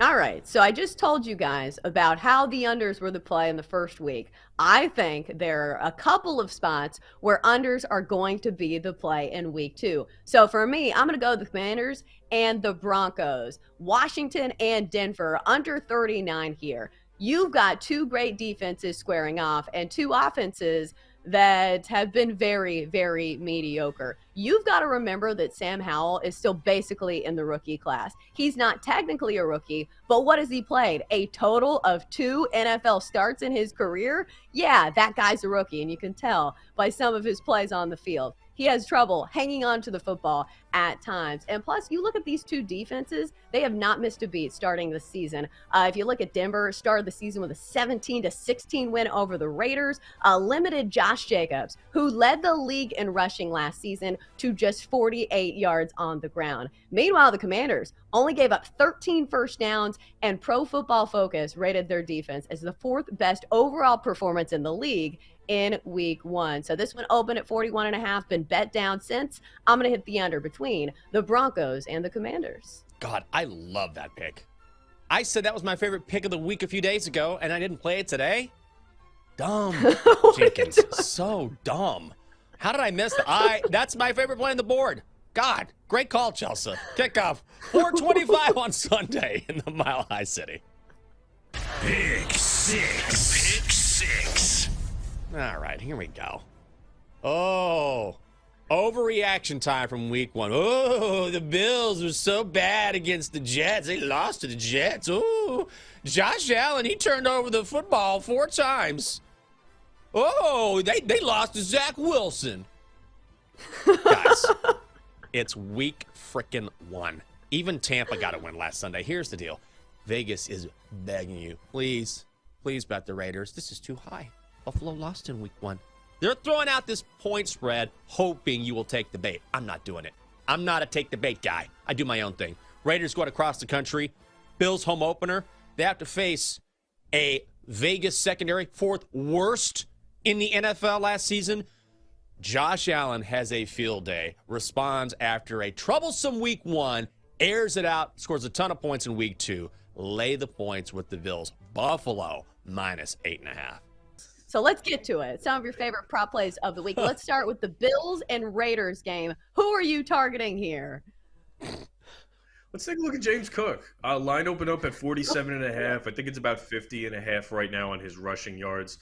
All right, so I just told you guys about how the unders were the play in the first week. I think there are a couple of spots where unders are going to be the play in week 2. So for me, I'm going to go the Commanders and the Broncos. Washington and Denver under 39 here. You've got two great defenses squaring off and two offenses that have been very, very mediocre. You've got to remember that Sam Howell is still basically in the rookie class. He's not technically a rookie, but what has he played? A total of 2 NFL starts in his career? Yeah, that guy's a rookie, and you can tell by some of his plays on the field. He has trouble hanging on to the football at times. And plus, you look at these two defenses, they have not missed a beat starting the season. If you look at Denver, started the season with a 17-16 win over the Raiders, limited Josh Jacobs, who led the league in rushing last season, to just 48 yards on the ground. Meanwhile, the Commanders only gave up 13 first downs, and Pro Football Focus rated their defense as the 4th best overall performance in the league in week 1. So this one opened at 41.5, been bet down since. I'm going to hit the under between the Broncos and the Commanders. God, I love that pick. I said that was my favorite pick of the week a few days ago, and I didn't play it today. Dumb. Jenkins, so dumb. How did I miss that? That's my favorite play on the board. God, great call, Chelsa. Kickoff, 4:25 on Sunday in the Mile High City. Pick six. Pick six. All right, here we go. Oh, overreaction time from week 1. Oh, the Bills were so bad against the Jets. They lost to the Jets. Oh, Josh Allen, he turned over the football 4 times. Oh, they lost to Zach Wilson. Guys, it's week frickin' 1. Even Tampa got a win last Sunday. Here's the deal. Vegas is begging you, please bet the Raiders. This is too high. Buffalo lost in week 1. They're throwing out this point spread, hoping you will take the bait. I'm not doing it. I'm not a take the bait guy. I do my own thing. Raiders go out across the country. Bills home opener. They have to face a Vegas secondary, 4th worst in the NFL last season. Josh Allen has a field day, responds after a troublesome week 1, airs it out, scores a ton of points in week 2. Lay the points with the Bills. Buffalo -8.5. So let's get to it. Some of your favorite prop plays of the week. Let's start with the Bills and Raiders game. Who are you targeting here? Let's take a look at James Cook. Line opened up at 47.5. I think it's about 50.5 right now on his rushing yards.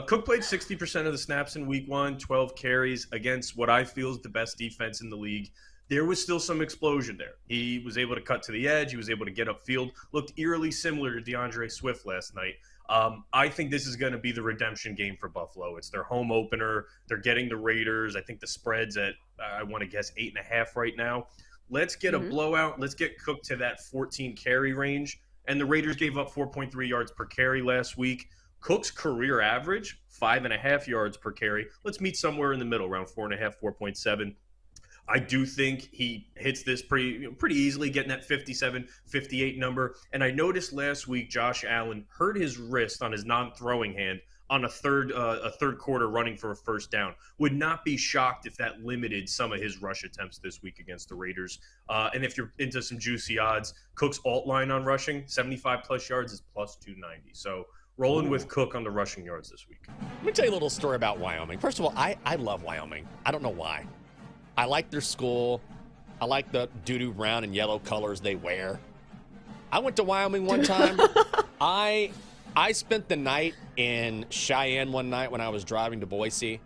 Cook played 60% of the snaps in week 1, 12 carries against what I feel is the best defense in the league. There was still some explosion there. He was able to cut to the edge. He was able to get upfield. Looked eerily similar to DeAndre Swift last night. I think this is going to be the redemption game for Buffalo. It's their home opener. They're getting the Raiders. I think the spread's at, I want to guess, 8.5 right now. Let's get a blowout. Let's get Cook to that 14 carry range. And the Raiders gave up 4.3 yards per carry last week. Cook's career average, 5.5 yards per carry. Let's meet somewhere in the middle, around 4.5, 4.7. I do think he hits this pretty easily, getting that 57, 58 number. And I noticed last week Josh Allen hurt his wrist on his non-throwing hand on a third quarter running for a first down. Would not be shocked if that limited some of his rush attempts this week against the Raiders. And if you're into some juicy odds, Cook's alt line on rushing, 75-plus yards is plus 290. So rolling with Cook on the rushing yards this week. Let me tell you a little story about Wyoming. First of all, I love Wyoming. I don't know why. I like their school. I like the doo-doo brown and yellow colors they wear. I went to Wyoming one time. I spent the night in Cheyenne one night when I was driving to Boise,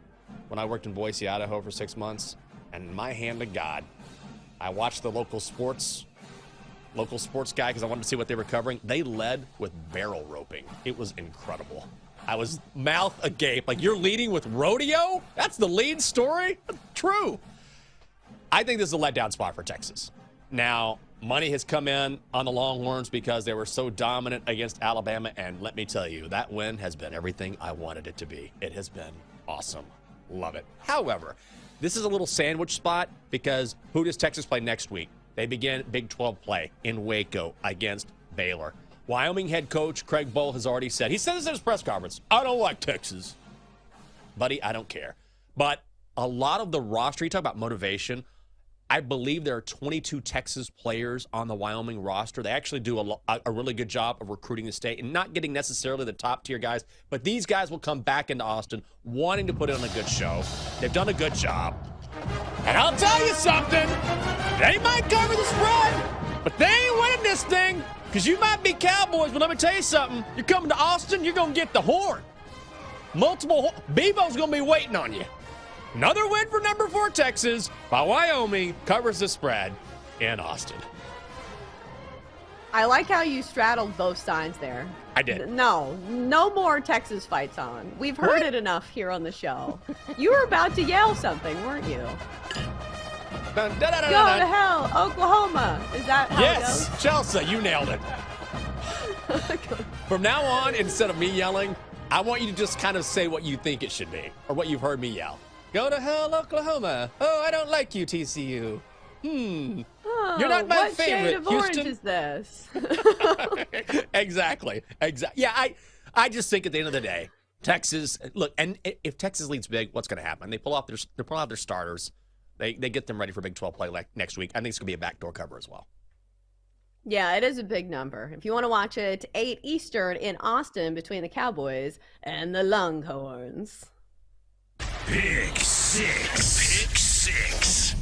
when I worked in Boise, Idaho for 6 months. And my hand to God, I watched the local sports guy because I wanted to see what they were covering. They led with barrel roping. It was incredible. I was mouth agape. Like, you're leading with rodeo? That's the lead story? True. I think this is a letdown spot for Texas. Now, money has come in on the Longhorns because they were so dominant against Alabama, and let me tell you, that win has been everything I wanted it to be. It has been awesome. Love it. However, this is a little sandwich spot because who does Texas play next week? They begin Big 12 play in Waco against Baylor. Wyoming head coach Craig Bohl has already said, he said this at his press conference, I don't like Texas. Buddy, I don't care. But a lot of the roster, you talk about motivation, I believe there are 22 Texas players on the Wyoming roster. They actually do a really good job of recruiting the state and not getting necessarily the top-tier guys, but these guys will come back into Austin wanting to put on a good show. They've done a good job. And I'll tell you something, they might cover the spread, but they ain't winning this thing because you might be Cowboys, but let me tell you something. You're coming to Austin, you're going to get the horn. Bebo's going to be waiting on you. Another win for number 4 Texas, while Wyoming covers the spread in Austin. I like how you straddled both sides there. I did. No more Texas fights on. We've heard it enough here on the show. You were about to yell something, weren't you? Dun, dun, dun, dun, Go dun. to hell, Oklahoma. Is that how Yes, it goes? Chelsa, you nailed it. From now on, instead of me yelling, I want you to just kind of say what you think it should be, or what you've heard me yell. Go to hell, Oklahoma. Oh, I don't like you, TCU. Oh, You're not my what favorite, shade of orange Houston. is this? Exactly. Yeah, I just think at the end of the day, Texas. Look, and if Texas leads big, what's going to happen? They pull out their starters. They get them ready for Big 12 play next week. I think it's going to be a backdoor cover as well. Yeah, it is a big number. If you want to watch it, 8 Eastern in Austin between the Cowboys and the Longhorns. Pick six. Pick six.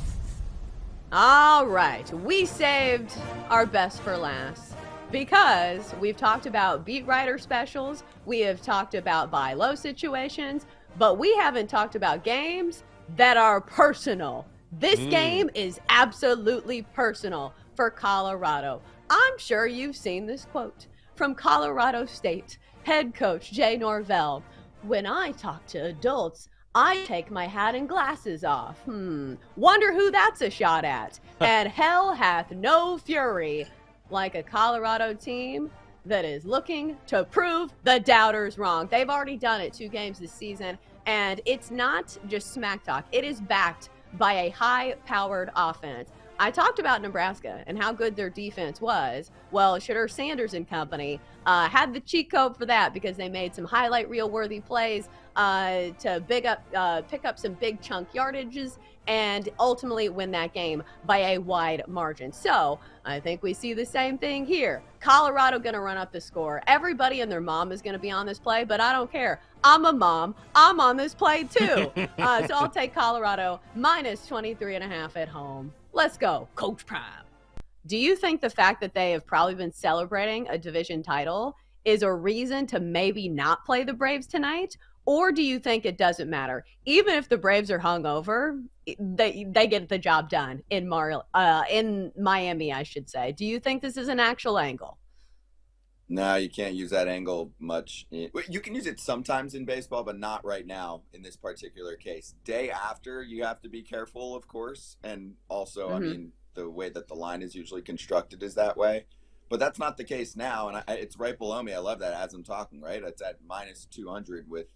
All right, we saved our best for last because we've talked about beat writer specials, we have talked about buy low situations, but we haven't talked about games that are personal. This game is absolutely personal for Colorado. I'm sure you've seen this quote from Colorado State head coach Jay Norvell. When I talk to adults, I take my hat and glasses off. Wonder who that's a shot at. And hell hath no fury like a Colorado team that is looking to prove the doubters wrong. They've already done it 2 games this season, and it's not just smack talk. It is backed by a high-powered offense. I talked about Nebraska and how good their defense was. Well, Shedeur Sanders and company had the cheat code for that because they made some highlight reel-worthy plays to pick up some big chunk yardages and ultimately win that game by a wide margin. So I think we see the same thing here. Colorado going to run up the score. Everybody and their mom is going to be on this play, but I don't care. I'm a mom. I'm on this play too. So I'll take Colorado minus 23.5 at home. Let's go, Coach Prime. Do you think the fact that they have probably been celebrating a division title is a reason to maybe not play the Braves tonight? Or do you think it doesn't matter? Even if the Braves are hungover, they get the job done in Miami, I should say. Do you think this is an actual angle? No, you can't use that angle much. You can use it sometimes in baseball, but not right now in this particular case. Day after, you have to be careful, of course. And also, I mean, the way that the line is usually constructed is that way. But that's not the case now. And it's right below me. I love that as I'm talking, right? It's at minus 200 with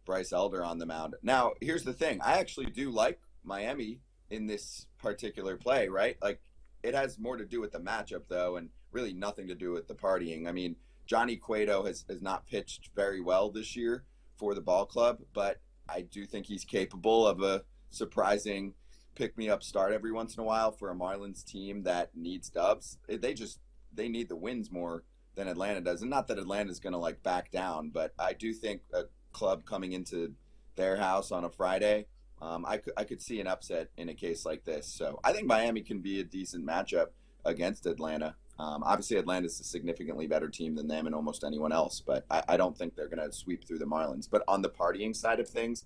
Bryce Elder on the mound. Now, here's the thing. I actually do like Miami in this particular play, right? Like, it has more to do with the matchup, though, and really nothing to do with the partying. I mean, Johnny Cueto has not pitched very well this year for the ball club, but I do think he's capable of a surprising pick-me-up start every once in a while for a Marlins team that needs dubs. They need the wins more than Atlanta does. And not that Atlanta's going to, like, back down, but I do think a club coming into their house on a Friday, I could see an upset in a case like this. So I think Miami can be a decent matchup against Atlanta. Obviously, Atlanta's a significantly better team than them and almost anyone else, but I don't think they're going to sweep through the Marlins. But on the partying side of things,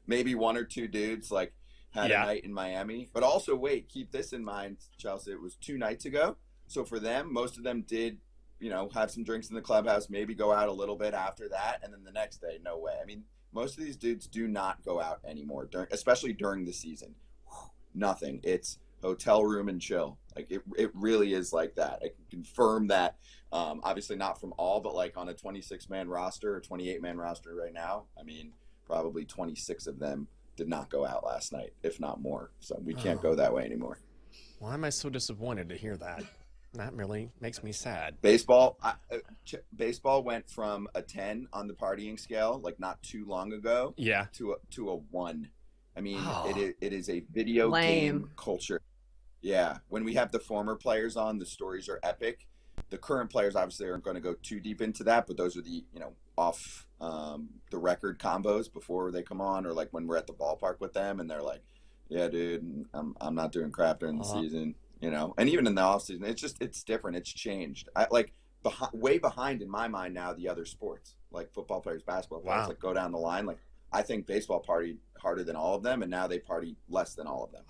maybe 1 or 2 dudes like had a night in Miami. But also, wait, keep this in mind, Chelsea. It was 2 nights ago. So for them, most of them did, have some drinks in the clubhouse, maybe go out a little bit after that, and then the next day, no way. I mean, most of these dudes do not go out anymore, especially during the season. Nothing. It's hotel room and chill. Like, it really is like that. I can confirm that, obviously not from all, but like on a 26-man roster or 28-man roster right now, I mean, probably 26 of them did not go out last night, if not more. So we can't go that way anymore. Why am I so disappointed to hear that? That really makes me sad. Baseball went from a 10 on the partying scale, like not too long ago, to a 1 I mean, Oh. it is a video Lame. game culture. Yeah, when we have the former players on, the stories are epic. The current players obviously aren't going to go too deep into that, but those are the off the record combos before they come on, or like when we're at the ballpark with them and they're like, "Yeah, dude, I'm not doing crap during the season," and even in the off season, it's different. It's changed. I like way behind in my mind now the other sports like football players, basketball players, Wow. like go down the line. Like I think baseball partied harder than all of them, and now they party less than all of them.